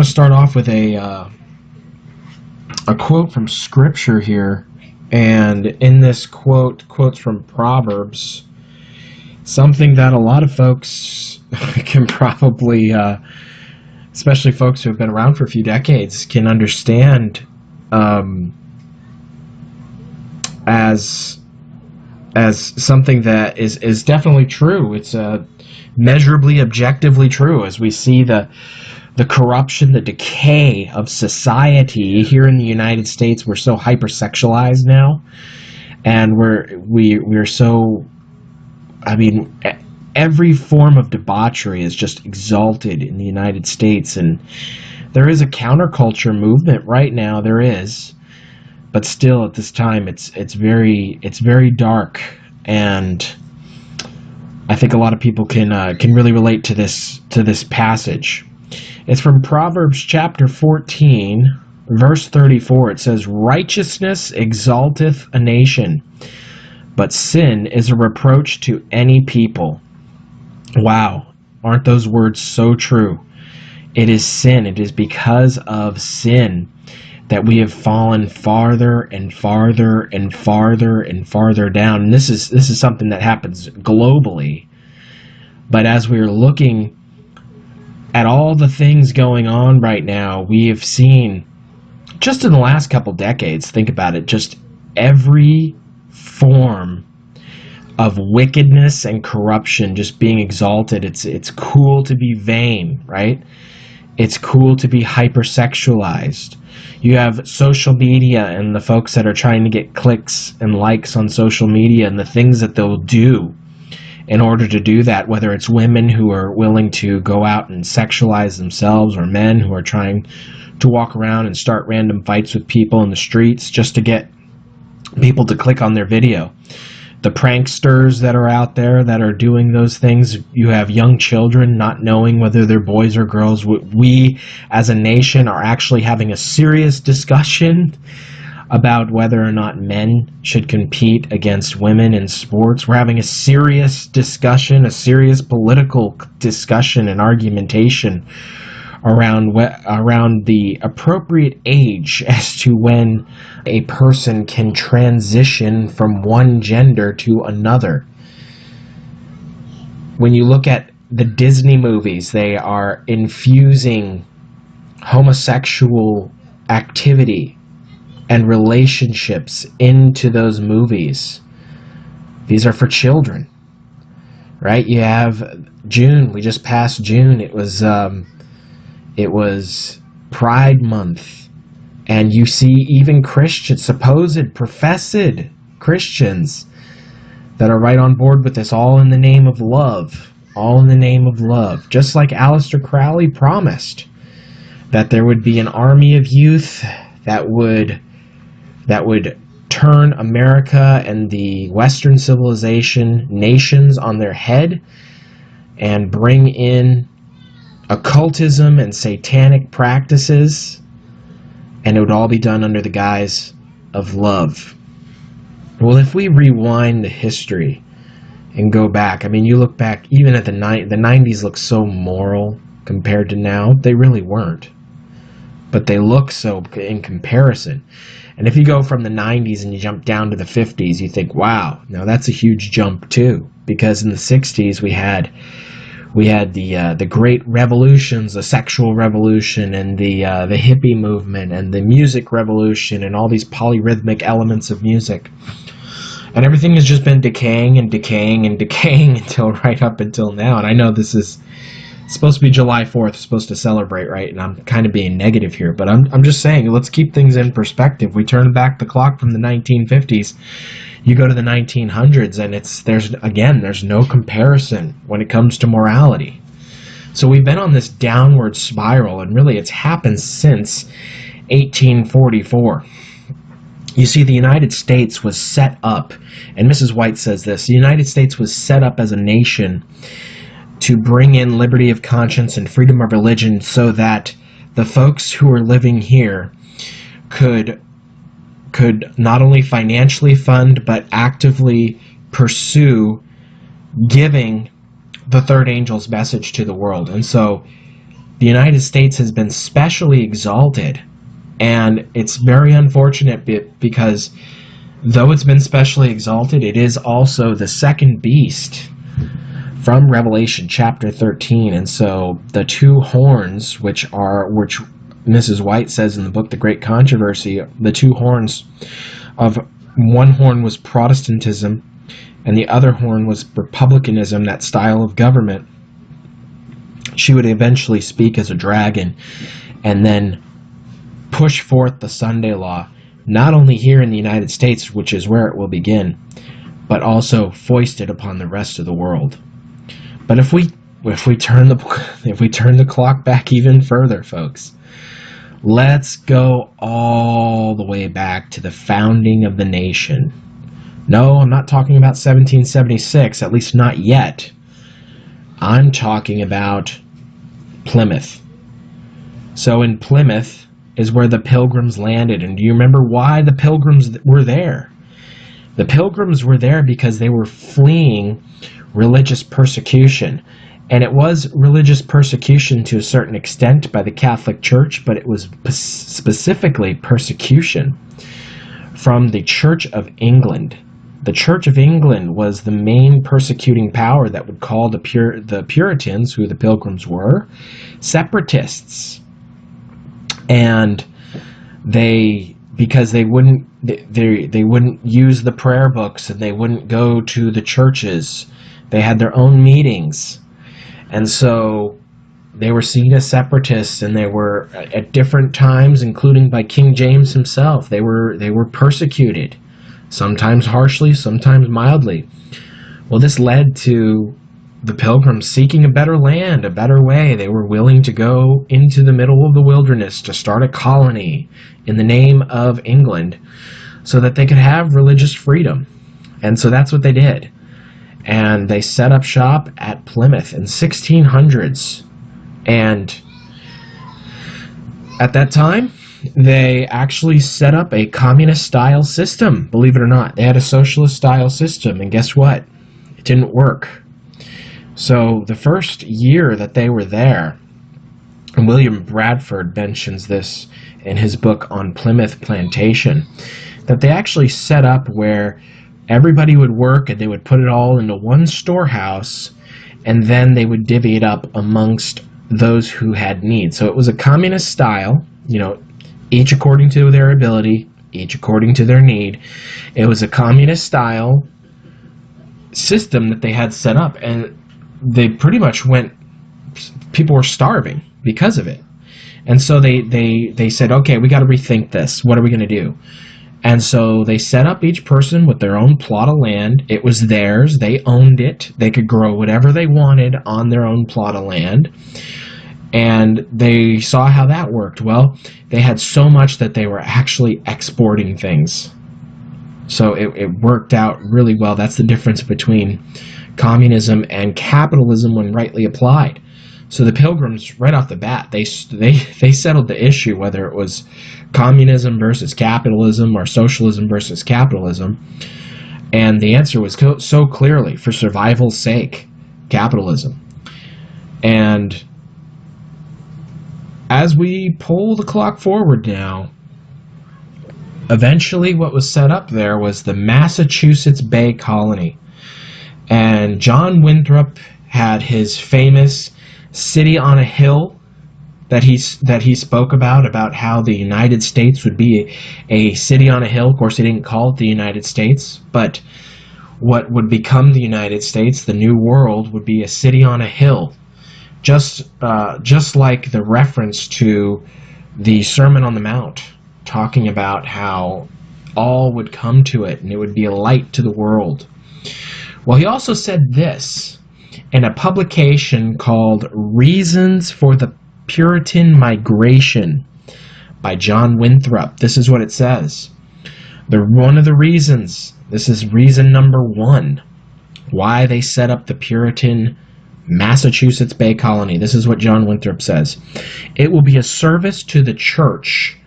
to start off with a quote from Scripture here, and in this quotes from Proverbs, something that a lot of folks can probably, especially folks who have been around for a few decades, can understand as something that is definitely true. It's measurably, objectively true, as we see the corruption, the decay of society here in the United States. We're so hypersexualized now, and we're so, I mean, every form of debauchery is just exalted in the United States, and there is a counterculture movement right now. There is, but still at this time, it's very dark, and I think a lot of people can really relate to this passage. It's from Proverbs chapter 14, verse 34. It says, "Righteousness exalteth a nation, but sin is a reproach to any people." Wow, aren't those words so true? It is sin. It is because of sin that we have fallen farther and farther and farther and farther down. And this is something that happens globally. But as we're looking at all the things going on right now, we have seen, just in the last couple decades, think about it, just every form of wickedness and corruption just being exalted. It's cool to be vain, right? It's cool to be hypersexualized. You have social media and the folks that are trying to get clicks and likes on social media, and the things that they'll do in order to do that, whether it's women who are willing to go out and sexualize themselves, or men who are trying to walk around and start random fights with people in the streets just to get people to click on their video. The pranksters that are out there that are doing those things. You have young children not knowing whether they're boys or girls. We as a nation are actually having a serious discussion about whether or not men should compete against women in sports. We're having a serious discussion, a serious political discussion and argumentation around the appropriate age as to when a person can transition from one gender to another. When you look at the Disney movies, they are infusing homosexual activity and relationships into those movies. These are for children, right? You have June. We just passed June. It was Pride Month, and you see even Christians, supposed, professed Christians, that are right on board with this, all in the name of love. All in the name of love. Just like Aleister Crowley promised that there would be an army of youth that would turn America and the Western civilization nations on their head and bring in occultism and satanic practices, and it would all be done under the guise of love. Well, if we rewind the history and go back, I mean, you look back even at the 90s look so moral compared to now. They really weren't, but they look so in comparison. And if you go from the 90s and you jump down to the 50s, you think, wow, now that's a huge jump too, because in the 60s we had the great revolutions, the sexual revolution, and the hippie movement, and the music revolution, and all these polyrhythmic elements of music. And everything has just been decaying and decaying and decaying until right up until now. And I know this is supposed to be July 4th, supposed to celebrate, right? And I'm kind of being negative here, but I'm just saying, let's keep things in perspective. We turn back the clock from the 1950s. You go to the 1900s, and there's no comparison when it comes to morality. So we've been on this downward spiral, and really it's happened since 1844. You see, the United States was set up, and Mrs. White says this, the United States was set up as a nation to bring in liberty of conscience and freedom of religion so that the folks who are living here could not only financially fund but actively pursue giving the third angel's message to the world. And so the United States has been specially exalted. And it's very unfortunate because though it's been specially exalted, it is also the second beast from Revelation chapter 13. And so the two horns, which Mrs. White says in the book The Great Controversy, the two horns of one horn was Protestantism and the other horn was republicanism, that style of government. She would eventually speak as a dragon and then push forth the Sunday law, not only here in the United States, which is where it will begin, but also foisted upon the rest of the world. But if we turn the clock back even further, folks, let's go all the way back to the founding of the nation. No, I'm not talking about 1776, at least not yet. I'm talking about Plymouth. So in Plymouth is where the Pilgrims landed. And do you remember why the Pilgrims were there? The Pilgrims were there because they were fleeing religious persecution. And it was religious persecution to a certain extent by the Catholic Church, but it was specifically persecution from the Church of England. The Church of England was the main persecuting power that would call the Puritans, who the Pilgrims were, separatists. And because they wouldn't use the prayer books and they wouldn't go to the churches. They had their own meetings. And so they were seen as separatists, and they were at different times, including by King James himself, they were persecuted, sometimes harshly, sometimes mildly. Well, this led to the Pilgrims seeking a better land, a better way. They were willing to go into the middle of the wilderness to start a colony in the name of England so that they could have religious freedom. And so that's what they did. And they set up shop at Plymouth in 1600s. And at that time, they actually set up a communist-style system, believe it or not. They had a socialist-style system, and guess what? It didn't work. So the first year that they were there, and William Bradford mentions this in his book on Plymouth Plantation, that they actually set up where everybody would work and they would put it all into one storehouse, and then they would divvy it up amongst those who had need. So it was a communist style, each according to their ability, each according to their need. It was a communist style system that they had set up, and they pretty much people were starving because of it. And so they said, okay, we got to rethink this. What are we going to do? And so they set up each person with their own plot of land. It was theirs. They owned it. They could grow whatever they wanted on their own plot of land. And they saw how that worked. Well, they had so much that they were actually exporting things. So it worked out really well. That's the difference between communism and capitalism when rightly applied. So the Pilgrims, right off the bat, they settled the issue, whether it was communism versus capitalism or socialism versus capitalism. And the answer was so clearly, for survival's sake, capitalism. And as we pull the clock forward now, eventually what was set up there was the Massachusetts Bay Colony. And John Winthrop had his famous City on a Hill that he spoke about how the United States would be a city on a hill. Of course, he didn't call it the United States, but what would become the United States, the New World, would be a city on a hill. Just like the reference to the Sermon on the Mount, talking about how all would come to it and it would be a light to the world. Well, he also said this in a publication called Reasons for the Puritan Migration by John Winthrop. This is what it says. One of the reasons, this is reason number 1, why they set up the Puritan Massachusetts Bay Colony. This is what John Winthrop says. It will be a service to the church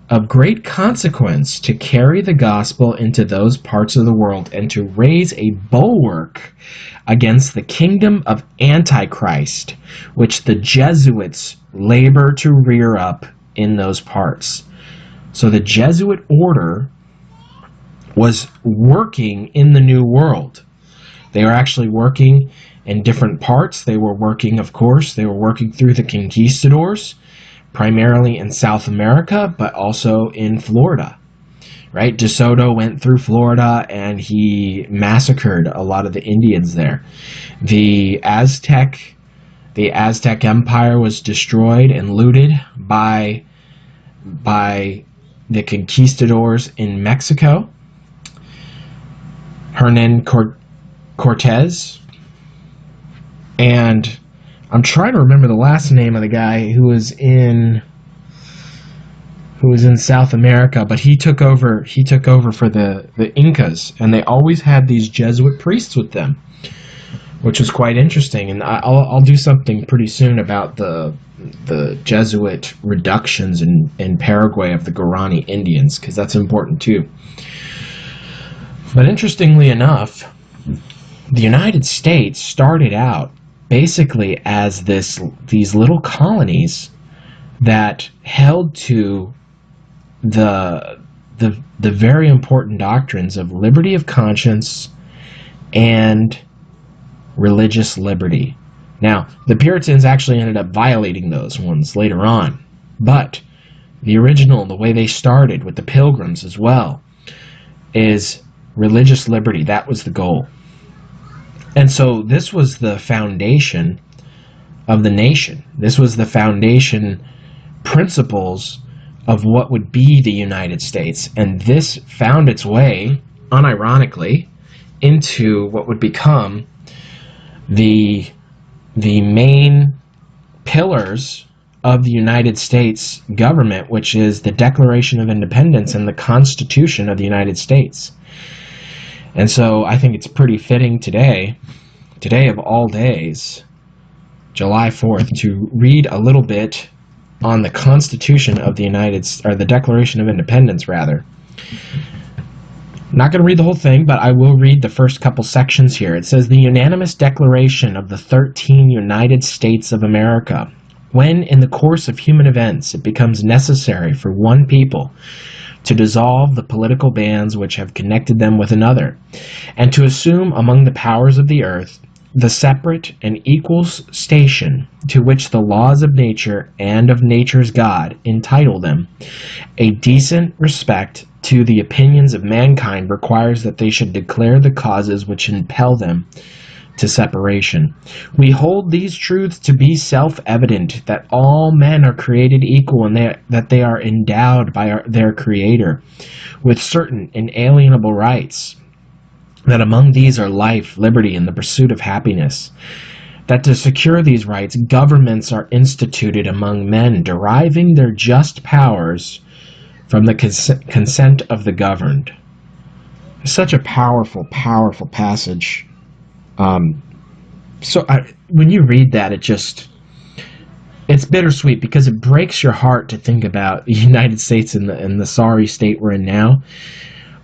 of great consequence to carry the gospel into those parts of the world and to raise a bulwark against the kingdom of Antichrist, which the Jesuits labor to rear up in those parts. So the Jesuit order was working in the New World. They were actually working in different parts. They were working, of course, they were working through the conquistadors, primarily in South America, but also in Florida. Right? De Soto went through Florida and he massacred a lot of the Indians there. The Aztec Empire was destroyed and looted by the conquistadors in Mexico. Hernan Cortez. And I'm trying to remember the last name of the guy who was in South America, but he took over for the Incas, and they always had these Jesuit priests with them, which was quite interesting. And I'll do something pretty soon about the Jesuit reductions in Paraguay of the Guarani Indians, because that's important too. But interestingly enough, the United States started out basically as these little colonies that held to the very important doctrines of liberty of conscience and religious liberty. Now, the Puritans actually ended up violating those ones later on, but the original, the way they started with the Pilgrims as well, is religious liberty. That was the goal. And so this was the foundation of the nation. This was the foundation principles of what would be the United States. And this found its way, unironically, into what would become the main pillars of the United States government, which is the Declaration of Independence and the Constitution of the United States. And so I think it's pretty fitting today of all days, July 4th, to read a little bit on the Constitution of the the Declaration of Independence, rather. I'm not going to read the whole thing, but I will read the first couple sections here. It says, "The unanimous declaration of the 13 United States of America, when in the course of human events it becomes necessary for one people to dissolve the political bands which have connected them with another, and to assume among the powers of the earth the separate and equal station to which the laws of nature and of nature's God entitle them, a decent respect to the opinions of mankind requires that they should declare the causes which impel them to separation. We hold these truths to be self-evident, that all men are created equal, and that they are endowed by their Creator with certain inalienable rights, that among these are life, liberty, and the pursuit of happiness, that to secure these rights, governments are instituted among men, deriving their just powers from the consent of the governed." Such a powerful, powerful passage. When you read that, it's bittersweet, because it breaks your heart to think about the United States and the sorry state we're in now.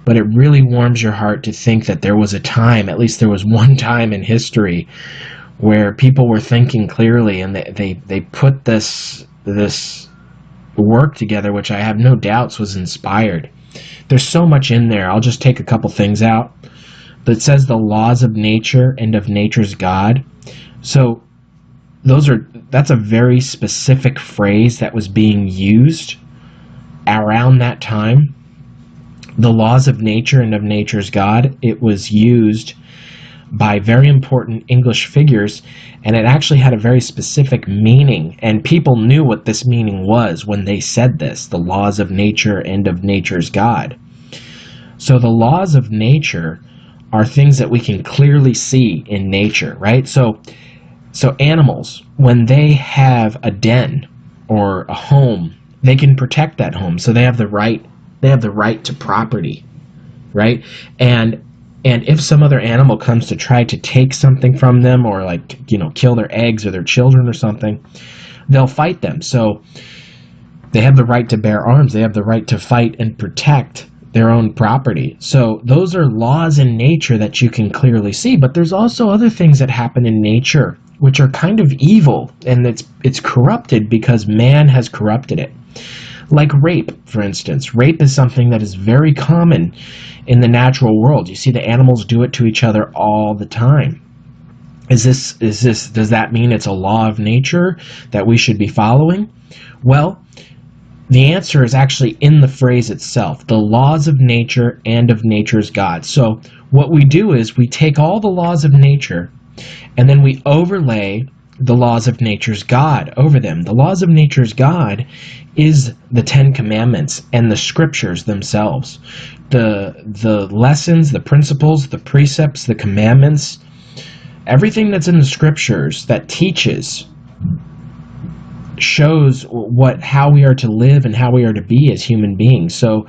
But it really warms your heart to think that there was a time, at least there was one time in history, where people were thinking clearly, and they put this work together, which I have no doubts was inspired. There's so much in there. I'll just take a couple things out. That says the laws of nature and of nature's God. So that's a very specific phrase that was being used around that time. The laws of nature and of nature's God. It was used by very important English figures, and it actually had a very specific meaning, and people knew what this meaning was when they said this, the laws of nature and of nature's God. So the laws of nature are things that we can clearly see in nature, right? So animals, when they have a den or a home, they can protect that home. So they have the right to property, right? And if some other animal comes to try to take something from them, or kill their eggs or their children or something, they'll fight them. So They have the right to bear arms. They have the right to fight and protect their own property. So those are laws in nature that you can clearly see. But there's also other things that happen in nature which are kind of evil, and it's corrupted because man has corrupted it. Like rape, for instance. Rape is something that is very common in the natural world. You see the animals do it to each other all the time. Does that mean it's a law of nature that we should be following? Well, the answer is actually in the phrase itself, the laws of nature and of nature's God. So what we do is we take all the laws of nature and then we overlay the laws of nature's God over them. The laws of nature's God is the Ten Commandments and the scriptures themselves. The lessons, the principles, the precepts, the commandments, everything that's in the scriptures that teaches, shows how we are to live and how we are to be as human beings. So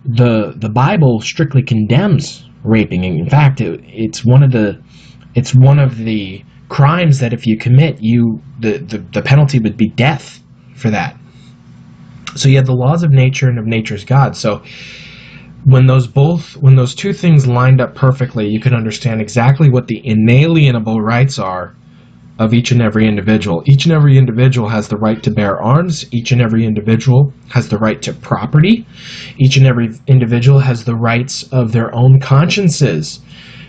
the Bible strictly condemns raping. In fact, it's one of the crimes that if you commit, the penalty would be death for that. So you have the laws of nature and of nature's God. So when those two things lined up perfectly, you can understand exactly what the inalienable rights are of each and every individual. Each and every individual has the right to bear arms. Each and every individual has the right to property. Each and every individual has the rights of their own consciences.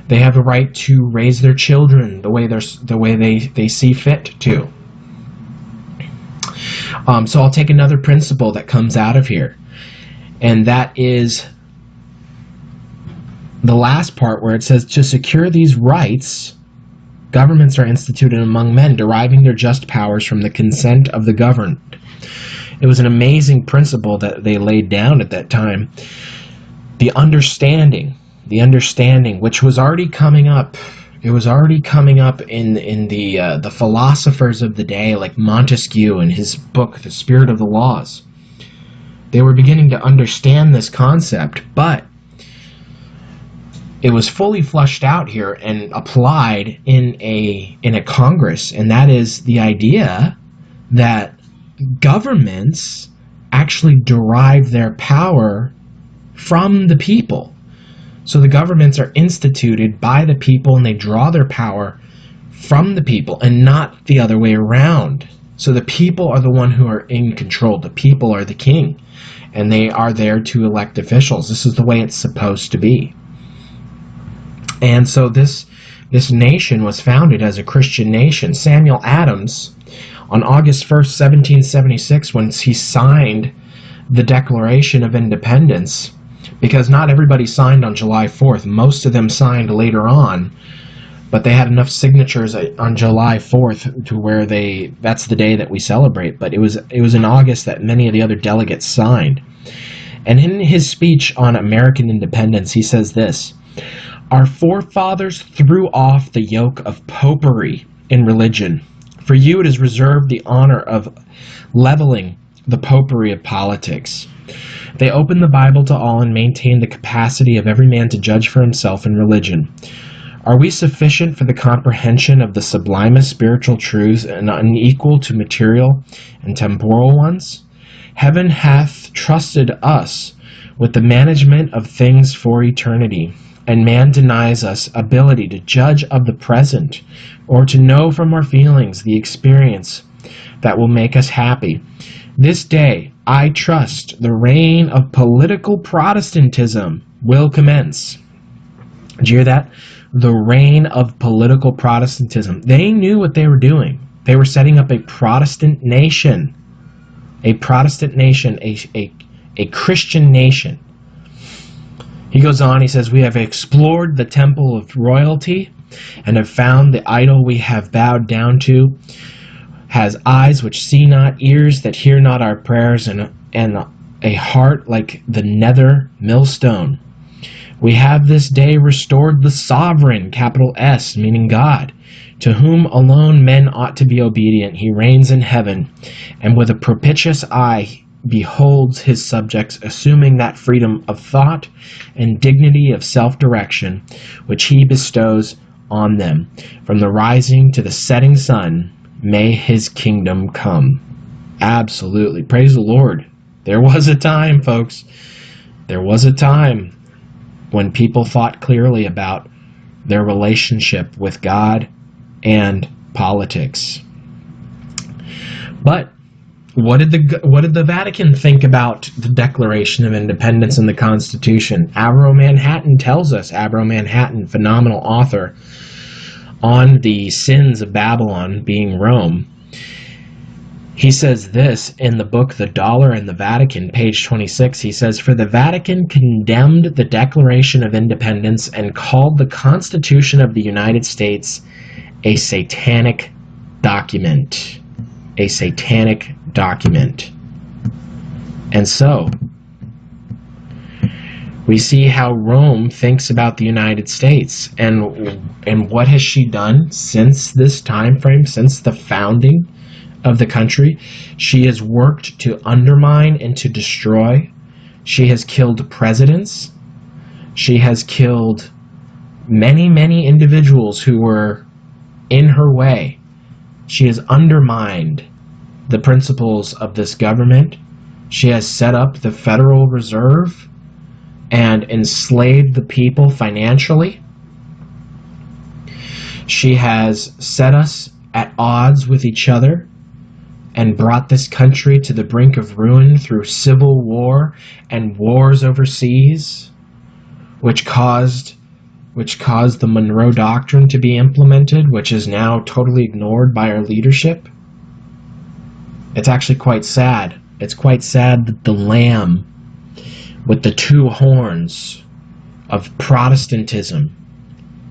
They have the right to raise their children the way they see fit to. So I'll take another principle that comes out of here, and that is the last part where it says, to secure these rights, governments are instituted among men, deriving their just powers from the consent of the governed. It was an amazing principle that they laid down at that time. The understanding, which was already coming up. It was already coming up in the philosophers of the day, like Montesquieu in his book, The Spirit of the Laws. They were beginning to understand this concept, but it was fully fleshed out here and applied in a Congress, and that is the idea that governments actually derive their power from the people. So the governments are instituted by the people, and they draw their power from the people and not the other way around. So the people are the one who are in control. The people are the king, and they are there to elect officials. This is the way it's supposed to be. And so this nation was founded as a Christian nation. Samuel Adams, on August 1st, 1776, when he signed the Declaration of Independence, because not everybody signed on July 4th. Most of them signed later on, but they had enough signatures on July 4th to where that's the day that we celebrate. But it was in August that many of the other delegates signed. And in his speech on American independence, he says this: "Our forefathers threw off the yoke of popery in religion. For you it is reserved the honor of leveling the popery of politics. They opened the Bible to all and maintained the capacity of every man to judge for himself in religion. Are we sufficient for the comprehension of the sublimest spiritual truths and unequal to material and temporal ones? Heaven hath trusted us with the management of things for eternity, and man denies us ability to judge of the present, or to know from our feelings the experience that will make us happy. This day, I trust, the reign of political Protestantism will commence." Did you hear that? The reign of political Protestantism. They knew what they were doing. They were setting up a Protestant nation. A Protestant nation, a Christian nation. He goes on, he says, "We have explored the temple of royalty and have found the idol we have bowed down to has eyes which see not, ears that hear not our prayers, and a heart like the nether millstone. We have this day restored the sovereign, capital S, meaning God, to whom alone men ought to be obedient. He reigns in heaven, and with a propitious eye beholds his subjects, assuming that freedom of thought and dignity of self-direction which he bestows on them. From the rising to the setting sun, may his kingdom come." Absolutely. Praise the Lord There was a time, folks. There was a time when people thought clearly about their relationship with God and politics. But what did the Vatican think about the Declaration of Independence and the Constitution? Avro Manhattan tells us. Avro Manhattan, phenomenal author on the sins of Babylon, being Rome. He says this in the book The Dollar and the Vatican, page 26. He says, "For the Vatican condemned the Declaration of Independence and called the Constitution of the United States a satanic document." A satanic document. And so, we see how Rome thinks about the United States. And what has she done since this time frame, since the founding of the country? She has worked to undermine and to destroy. She has killed presidents. She has killed many, many individuals who were in her way. She has undermined the principles of this government. She has set up the Federal Reserve and enslaved the people financially. She has set us at odds with each other and brought this country to the brink of ruin through civil war and wars overseas, which caused the Monroe Doctrine to be implemented, which is now totally ignored by our leadership. It's actually quite sad. It's quite sad that the lamb with the two horns of Protestantism,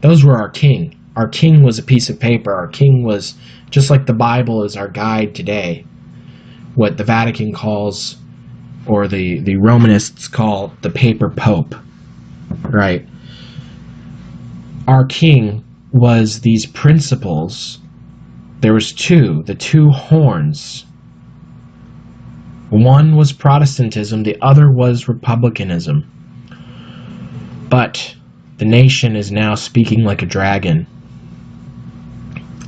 those were our king. Our king was a piece of paper. Our king was, just like the Bible is our guide today, what the Vatican calls, or the Romanists call, the paper pope, right? Our king was these principles. There was the two horns. One was Protestantism, the other was Republicanism. But the nation is now speaking like a dragon.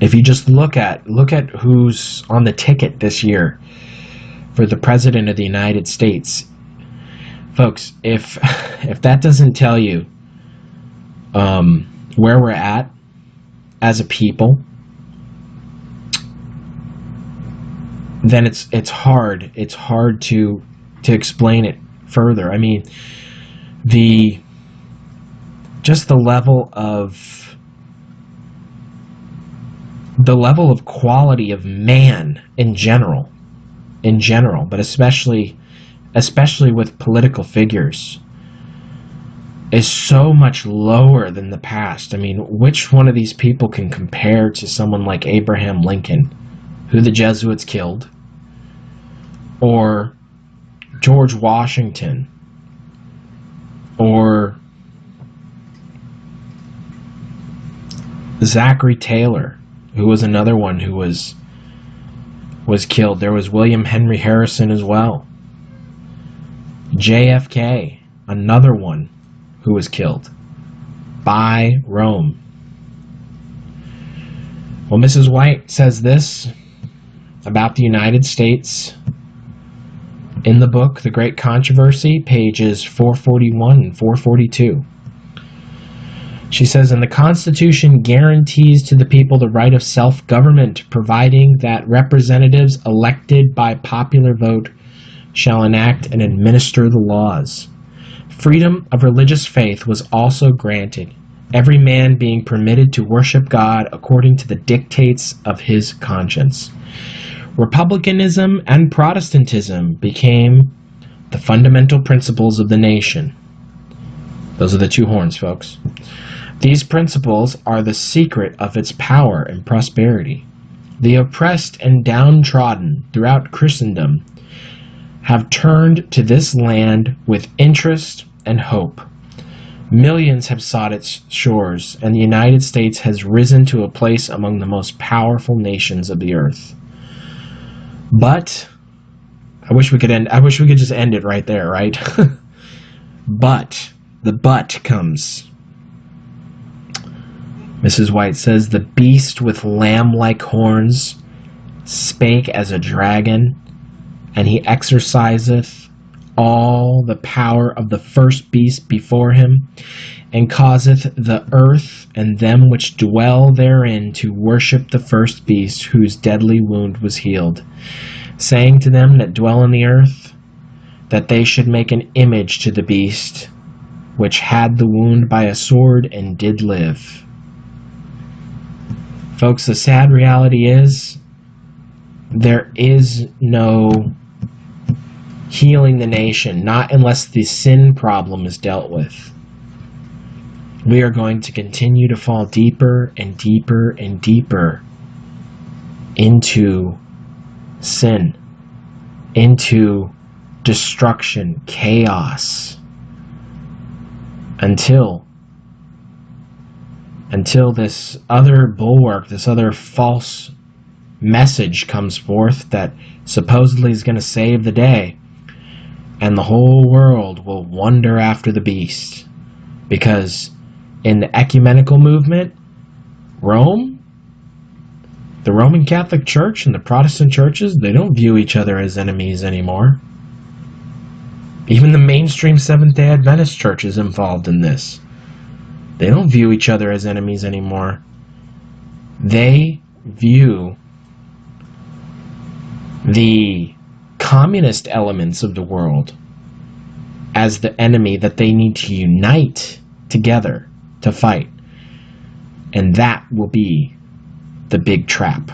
If you just look at who's on the ticket this year for the President of the United States, folks, if that doesn't tell you where we're at as a people, then it's hard to explain it further. I mean, the level of quality of man in general, but especially with political figures, is so much lower than the past. I mean, which one of these people can compare to someone like Abraham Lincoln, who the Jesuits killed, or George Washington, or Zachary Taylor, who was another one who was killed. There was William Henry Harrison as well. JFK, another one who was killed by Rome. Well, Mrs. White says this about the United States in the book, The Great Controversy, pages 441 and 442. She says, "And the Constitution guarantees to the people the right of self-government, providing that representatives elected by popular vote shall enact and administer the laws. Freedom of religious faith was also granted, every man being permitted to worship God according to the dictates of his conscience. Republicanism and Protestantism became the fundamental principles of the nation." Those are the two horns, folks. "These principles are the secret of its power and prosperity. The oppressed and downtrodden throughout Christendom have turned to this land with interest and hope. Millions have sought its shores, and the United States has risen to a place among the most powerful nations of the earth." But I wish we could just end it right there, right? But the but comes. Mrs. White says, "The beast with lamb-like horns spake as a dragon, and he exerciseth all the power of the first beast before him, and causeth the earth and them which dwell therein to worship the first beast, whose deadly wound was healed, saying to them that dwell in the earth, that they should make an image to the beast, which had the wound by a sword and did live. Folks, the sad reality is, there is no healing the nation, not unless the sin problem is dealt with. We are going to continue to fall deeper and deeper and deeper into sin, into destruction, chaos, until this other bulwark, this other false message comes forth that supposedly is going to save the day, and the whole world will wonder after the beast. Because in the ecumenical movement, Rome, the Roman Catholic Church and the Protestant churches, they don't view each other as enemies anymore. Even the mainstream Seventh-day Adventist church is involved in this. They don't view each other as enemies anymore. They view the communist elements of the world as the enemy that they need to unite together to fight. And that will be the big trap.